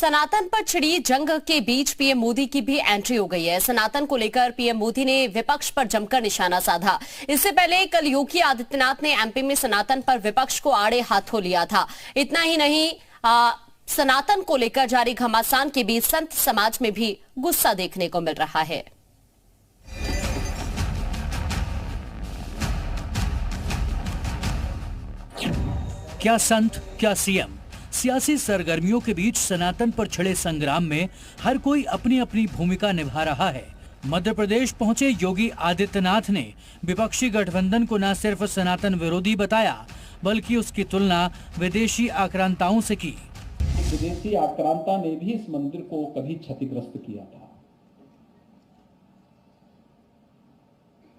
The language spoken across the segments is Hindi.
सनातन पर छिड़ी जंग के बीच पीएम मोदी की भी एंट्री हो गई है। सनातन को लेकर पीएम मोदी ने विपक्ष पर जमकर निशाना साधा। इससे पहले कल योगी आदित्यनाथ ने एमपी में सनातन पर विपक्ष को आड़े हाथों लिया था। इतना ही नहीं, सनातन को लेकर जारी घमासान के बीच संत समाज में भी गुस्सा देखने को मिल रहा है। क्या संत, क्या सीएम। सियासी सरगर्मियों के बीच सनातन पर छिड़े संग्राम में हर कोई अपनी अपनी भूमिका निभा रहा है। मध्य प्रदेश पहुंचे योगी आदित्यनाथ ने विपक्षी गठबंधन को न सिर्फ सनातन विरोधी बताया, बल्कि उसकी तुलना विदेशी आक्रांताओं से की। विदेशी आक्रांता ने भी इस मंदिर को कभी क्षतिग्रस्त किया था।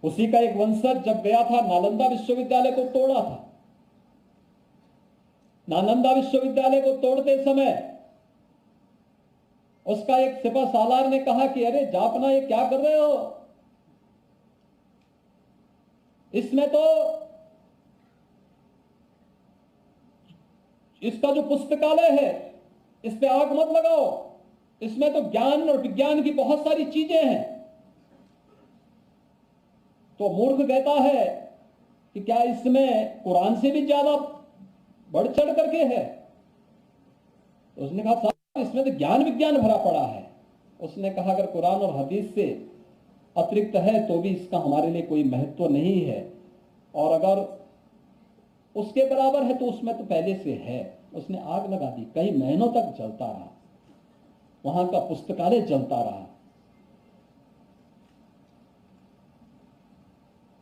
उसी का एक वंशज जब गया था, नालंदा विश्वविद्यालय को तोड़ा था। नालंदा विश्वविद्यालय को तोड़ते समय उसका एक सिपह सालार ने कहा कि अरे जापना, ये क्या कर रहे हो? इसमें तो इसका जो पुस्तकालय है, इस पे आग मत लगाओ। इसमें तो ज्ञान और विज्ञान की बहुत सारी चीजें हैं। तो मूर्ख कहता है कि क्या इसमें कुरान से भी ज्यादा बढ़ चढ़ करके है? तो उसने कहा साहब, इसमें तो ज्ञान विज्ञान भरा पड़ा है। उसने कहा अगर कुरान और हदीस से अतिरिक्त है तो भी इसका हमारे लिए कोई महत्व नहीं है, और अगर उसके बराबर है तो उसमें तो पहले से है। उसने आग लगा दी। कई महीनों तक जलता रहा, वहां का पुस्तकालय जलता रहा।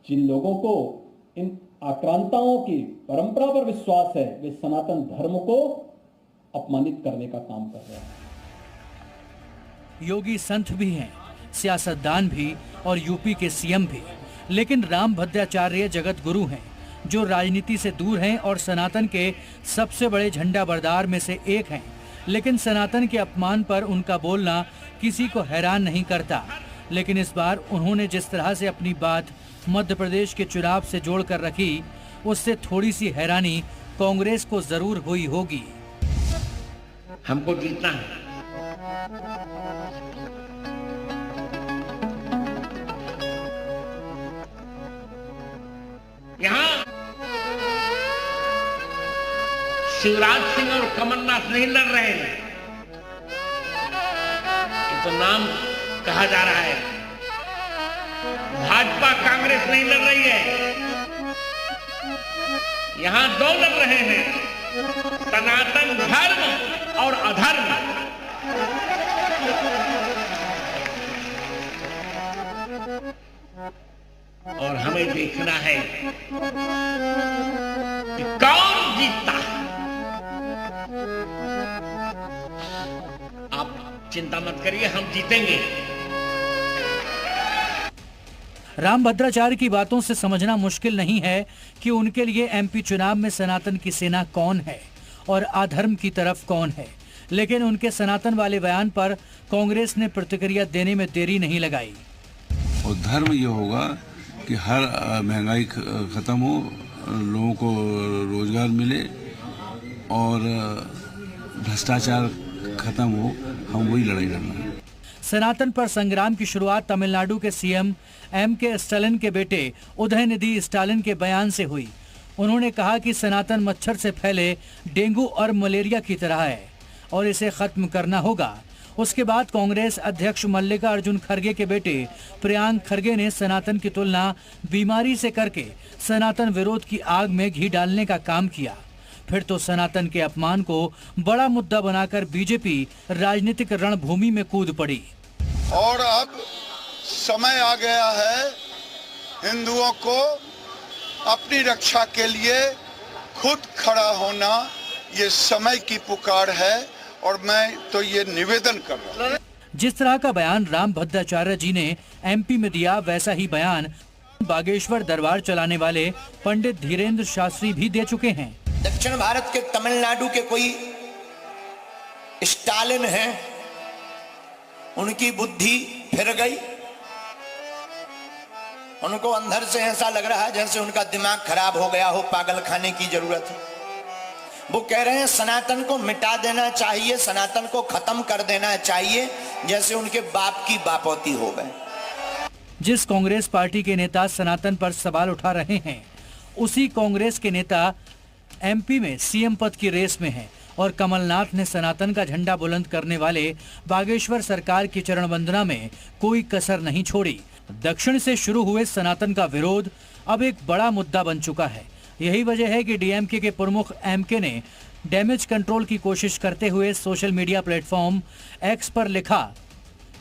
जिन लोगों को इन आक्रांताओं की परंपरा पर विश्वास है, वे सनातन धर्म को अपमानित करने का काम कर रहे हैं। योगी संत भी हैं, सियासतदान भी और यूपी के सीएम भी, लेकिन राम भद्राचार्य जगत गुरु हैं, जो राजनीति से दूर हैं और सनातन के सबसे बड़े झंडा बरदार में से एक हैं। लेकिन सनातन के अपमान पर उनका बोलना किसी को हैरान नहीं करता। लेकिन इस बार उन्होंने जिस तरह से अपनी बात मध्य प्रदेश के चुनाव से जोड़कर रखी, उससे थोड़ी सी हैरानी कांग्रेस को जरूर हुई होगी। हमको जीतना है। यहाँ शिवराज सिंह और कमलनाथ नहीं लड़ रहे हैं, ये तो नाम कहा जा रहा है। भाजपा कांग्रेस नहीं लड़ रही है, यहां दो लड़ रहे हैं, सनातन धर्म और अधर्म। और हमें देखना है कि कौन जीतता है। आप चिंता मत करिए, हम जीतेंगे। राम भद्राचार्य की बातों से समझना मुश्किल नहीं है कि उनके लिए एमपी चुनाव में सनातन की सेना कौन है और अधर्म की तरफ कौन है। लेकिन उनके सनातन वाले बयान पर कांग्रेस ने प्रतिक्रिया देने में देरी नहीं लगाई। और धर्म ये होगा कि हर महंगाई खत्म हो, लोगों को रोजगार मिले और भ्रष्टाचार खत्म हो। हम वही लड़ाई लड़ना है। सनातन पर संग्राम की शुरुआत तमिलनाडु के सीएम एम.के. स्टालिन के बेटे उदयनिधि स्टालिन के बयान से हुई। उन्होंने कहा कि सनातन मच्छर से फैले डेंगू और मलेरिया की तरह है और इसे खत्म करना होगा। उसके बाद कांग्रेस अध्यक्ष मल्लिकार्जुन खड़गे के बेटे प्रियांक खड़गे ने सनातन की तुलना बीमारी से करके सनातन विरोध की आग में घी डालने का काम किया। फिर तो सनातन के अपमान को बड़ा मुद्दा बनाकर बीजेपी राजनीतिक रणभूमि में कूद पड़ी। और अब समय आ गया है हिंदुओं को अपनी रक्षा के लिए खुद खड़ा होना। ये समय की पुकार है और मैं तो ये निवेदन कर रहा हूँ। जिस तरह का बयान राम भद्राचार्य जी ने एमपी में दिया, वैसा ही बयान बागेश्वर दरबार चलाने वाले पंडित धीरेन्द्र शास्त्री भी दे चुके हैं। दक्षिण भारत के तमिलनाडु के कोई स्टालिन हैं, उनकी बुद्धि फिर गई। उनको अंदर से ऐसा लग रहा है जैसे उनका दिमाग खराब हो गया हो, पागल खाने की जरूरत है। वो कह रहे हैं सनातन को मिटा देना चाहिए, सनातन को खत्म कर देना चाहिए, जैसे उनके बाप की बापौती हो गए। जिस कांग्रेस पार्टी के नेता सनातन पर सवाल उठा रहे हैं, उसी कांग्रेस के नेता एमपी में सीएम पद की रेस में हैं और कमलनाथ ने सनातन का झंडा बुलंद करने वाले बागेश्वर सरकार की चरण वंदना में कोई कसर नहीं छोड़ी। दक्षिण से शुरू हुए सनातन का विरोध अब एक बड़ा मुद्दा बन चुका है। यही वजह है कि डीएमके के प्रमुख एमके ने डैमेज कंट्रोल की कोशिश करते हुए सोशल मीडिया प्लेटफॉर्म एक्स पर लिखा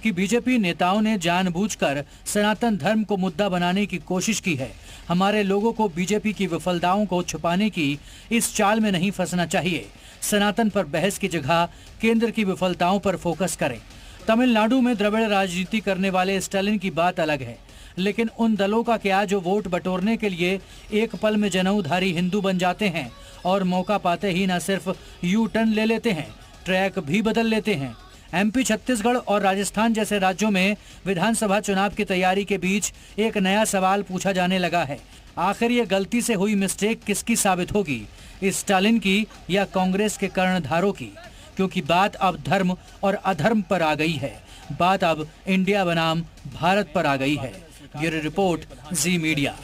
कि बीजेपी नेताओं ने जानबूझकर सनातन धर्म को मुद्दा बनाने की कोशिश की है। हमारे लोगों को बीजेपी की विफलताओं को छुपाने की इस चाल में नहीं फंसना चाहिए। सनातन पर बहस की जगह केंद्र की विफलताओं पर फोकस करें। तमिलनाडु में द्रविड़ राजनीति करने वाले स्टालिन की बात अलग है, लेकिन उन दलों का क्या जो वोट बटोरने के लिए एक पल में जनेऊधारी हिंदू बन जाते हैं और मौका पाते ही न सिर्फ यू टर्न ले लेते हैं, ट्रैक भी बदल लेते हैं। एमपी, छत्तीसगढ़ और राजस्थान जैसे राज्यों में विधानसभा चुनाव की तैयारी के बीच एक नया सवाल पूछा जाने लगा है। आखिर ये गलती से हुई मिस्टेक किसकी साबित होगी, स्टालिन की या कांग्रेस के कर्णधारों की? क्योंकि बात अब धर्म और अधर्म पर आ गई है, बात अब इंडिया बनाम भारत पर आ गई है। ब्यूरो रिपोर्ट, जी मीडिया।